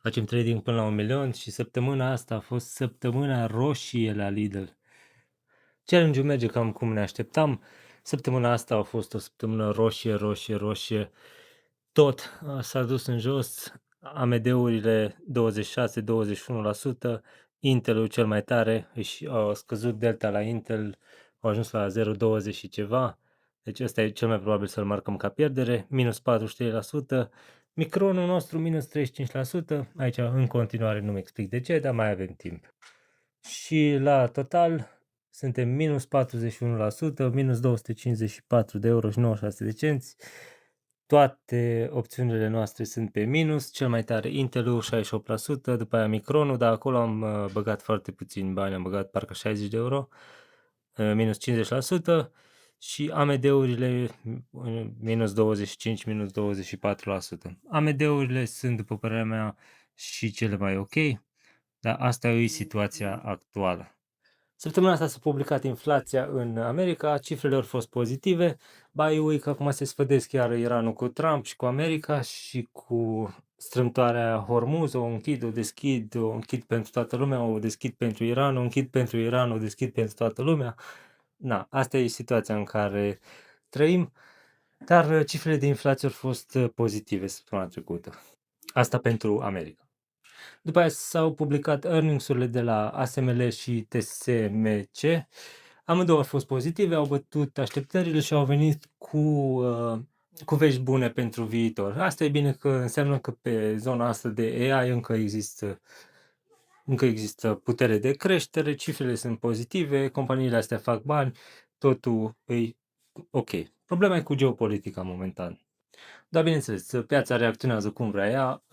Facem trading până la 1.000.000 și săptămâna asta a fost săptămâna roșie la Lidl. Challenge-ul merge cam cum ne așteptam. Săptămâna asta a fost o săptămână roșie, roșie, roșie. Tot s-a dus în jos. AMD-urile 26-21%, Intel-ul cel mai tare, a scăzut delta la Intel, au ajuns la 0,20 și ceva. Deci ăsta e cel mai probabil să-l marcăm ca pierdere, minus 43%. Micronul nostru minus 35%, aici în continuare nu-mi explic de ce, dar mai avem timp. Și la total suntem minus 41%, minus 254 de euro și 96 de cenți. Toate opțiunile noastre sunt pe minus, cel mai tare Intel-ul 68%, după aia Micronul, dar acolo am băgat foarte puțin bani, am băgat parcă 60 de euro, minus 50%, și AMD-urile minus 25, minus 24%. AMD-urile sunt, după părerea mea, și cele mai ok, dar asta e situația actuală. Săptămâna asta s-a publicat inflația în America, cifrele au fost pozitive, că acum se sfădesc chiar Iranul cu Trump și cu America și cu strâmtoarea Hormuz, o închid, o deschid, o închid pentru toată lumea, o deschid pentru Iran, o închid pentru Iran, o deschid pentru toată lumea. Na, asta e situația în care trăim, dar cifrele de inflație au fost pozitive săptămâna trecută. Asta pentru America. După aia s-au publicat earnings-urile de la ASML și TSMC. Amândouă au fost pozitive, au bătut așteptările și au venit cu vești bune pentru viitor. Asta e bine, că înseamnă că pe zona asta de AI încă există putere de creștere, cifrele sunt pozitive, companiile astea fac bani, totul e ok. Problema e cu geopolitica momentan. Dar bineînțeles, piața reacționează cum vrea ea.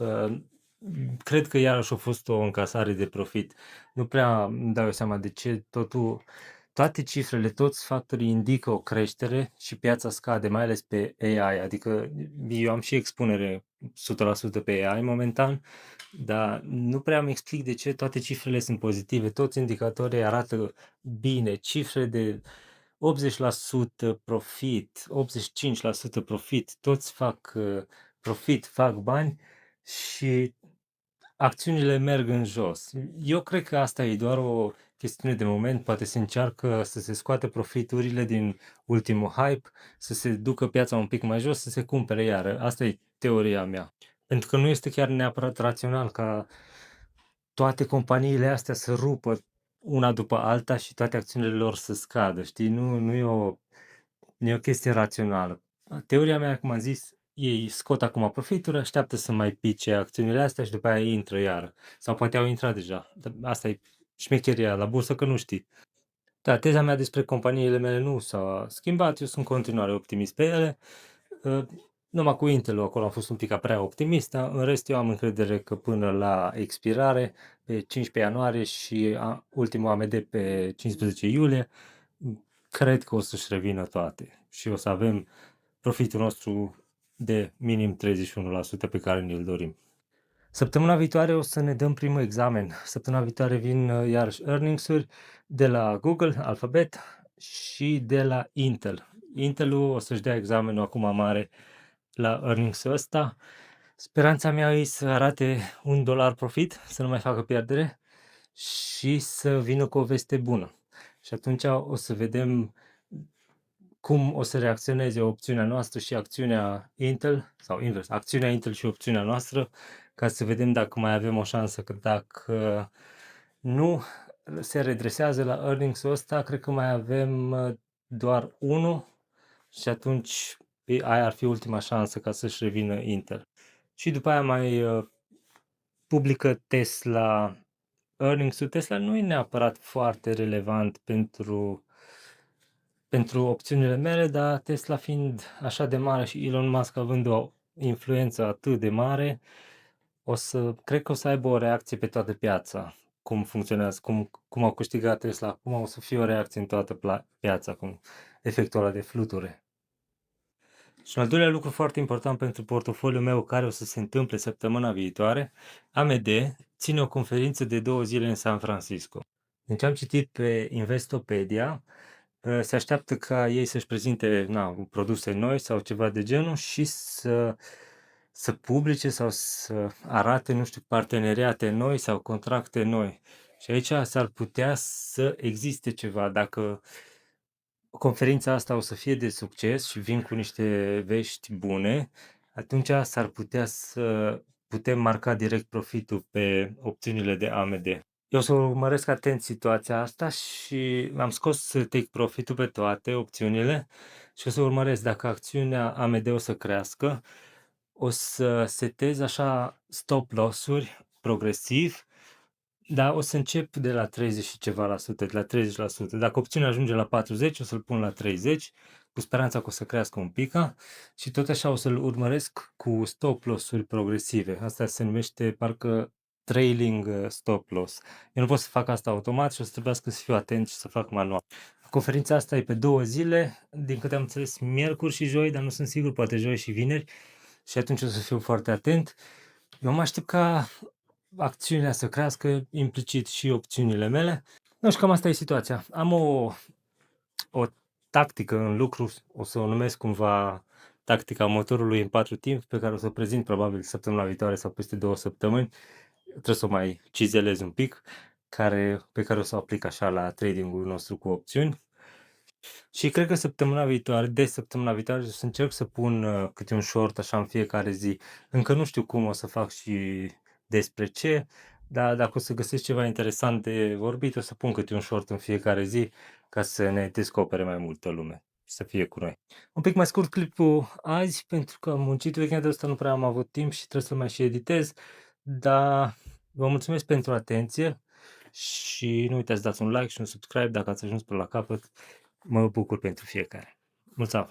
Cred că iarăși a fost o încasare de profit. Nu prea îmi dau seama de ce toate cifrele, toți factorii indică o creștere și piața scade, mai ales pe AI. Adică eu am și expunere 100% pe AI momentan, dar nu prea îmi explic de ce toate cifrele sunt pozitive, toți indicatorii arată bine, cifre de 80% profit, 85% profit, toți fac profit, fac bani și acțiunile merg în jos. Eu cred că asta e doar o chestiune de moment, poate se încearcă să se scoată profiturile din ultimul hype, să se ducă piața un pic mai jos, să se cumpere iară. Asta e teoria mea. Pentru că nu este chiar neapărat rațional ca toate companiile astea să rupă una după alta și toate acțiunile lor să scadă, știi? Nu e o chestie rațională. Teoria mea, cum am zis, ei scot acum profituri, așteaptă să mai pice acțiunile astea și după aia intră iară. Sau poate au intrat deja. Asta e șmecheria la bursă, că nu știi. Da, teza mea despre companiile mele nu s-a schimbat, eu sunt în continuare optimist pe ele. Numai cu Intel-ul acolo am fost un pic prea optimist, dar în rest eu am încredere că până la expirare, pe 15 ianuarie și ultimul AMD pe 15 iulie, cred că o să-și revină toate și o să avem profitul nostru de minim 31% pe care ne-l dorim. Săptămâna viitoare o să ne dăm primul examen. Săptămâna viitoare vin iarăși earnings-uri de la Google, Alphabet și de la Intel. Intel-ul o să-și dea examenul acum mare la earnings-ul ăsta. Speranța mea e să arate $1 profit, să nu mai facă pierdere și să vină cu o veste bună. Și atunci o să vedem cum o să reacționeze opțiunea noastră și acțiunea Intel, sau invers, acțiunea Intel și opțiunea noastră, ca să vedem dacă mai avem o șansă, că dacă nu se redresează la earnings-ul ăsta, cred că mai avem doar unul și atunci aia ar fi ultima șansă ca să-și revină Intel. Și după aia mai publică Tesla earnings-ul. Tesla nu e neapărat foarte relevant pentru opțiunile mele, dar Tesla fiind așa de mare și Elon Musk având o influență atât de mare, cred că o să aibă o reacție pe toată piața, cum funcționează, cum au câștigat Tesla acum, o să fie o reacție în toată piața, cum efectul ăla de fluture. Și un al doilea lucru foarte important pentru portofoliul meu, care o să se întâmple săptămâna viitoare, AMD ține o conferință de 2 zile în San Francisco. Deci am citit pe Investopedia, se așteaptă ca ei să-și prezinte produse noi sau ceva de genul și să să publice sau să arate, nu știu, parteneriate noi sau contracte noi. Și aici s-ar putea să existe ceva. Dacă conferința asta o să fie de succes și vin cu niște vești bune, atunci s-ar putea să putem marca direct profitul pe opțiunile de AMD. Eu o să urmăresc atent situația asta și am scos take profit-ul pe toate opțiunile și o să urmăresc dacă acțiunea AMD o să crească, o să setez așa stop loss-uri progresiv, dar o să încep de la 30 și ceva la sută, de la 30%. Dacă opțiunea ajunge la 40, o să-l pun la 30, cu speranța că o să crească un pic și tot așa o să-l urmăresc cu stop loss-uri progresive. Asta se numește parcă trailing stop loss. Eu nu pot să fac asta automat și o să trebuiască să fiu atent și să fac manual. Conferința asta e pe 2 zile, din câte am înțeles, miercuri și joi, dar nu sunt sigur, poate joi și vineri, și atunci o să fiu foarte atent. Eu mă aștept ca acțiunea să crească, implicit și opțiunile mele. Nu știu, cam asta e situația. Am o tactică în lucru, o să o numesc cumva tactica motorului în 4 timp, pe care o să o prezint probabil săptămâna viitoare sau peste 2 săptămâni. Trebuie să o mai cizelez un pic, pe care o să o aplic așa la tradingul nostru cu opțiuni. Și cred că de săptămâna viitoare o să încerc să pun câte un short așa în fiecare zi. Încă nu știu cum o să fac și despre ce, dar dacă o să găsesc ceva interesant de vorbit, o să pun câte un short în fiecare zi ca să ne descopere mai multă lume și să fie cu noi. Un pic mai scurt clipul azi, pentru că am muncit weekendul ăsta, nu prea am avut timp și trebuie să mai și editez, dar vă mulțumesc pentru atenție și nu uitați să dați un like și un subscribe dacă ați ajuns până la capăt. Mă bucur pentru fiecare. Mulțumesc!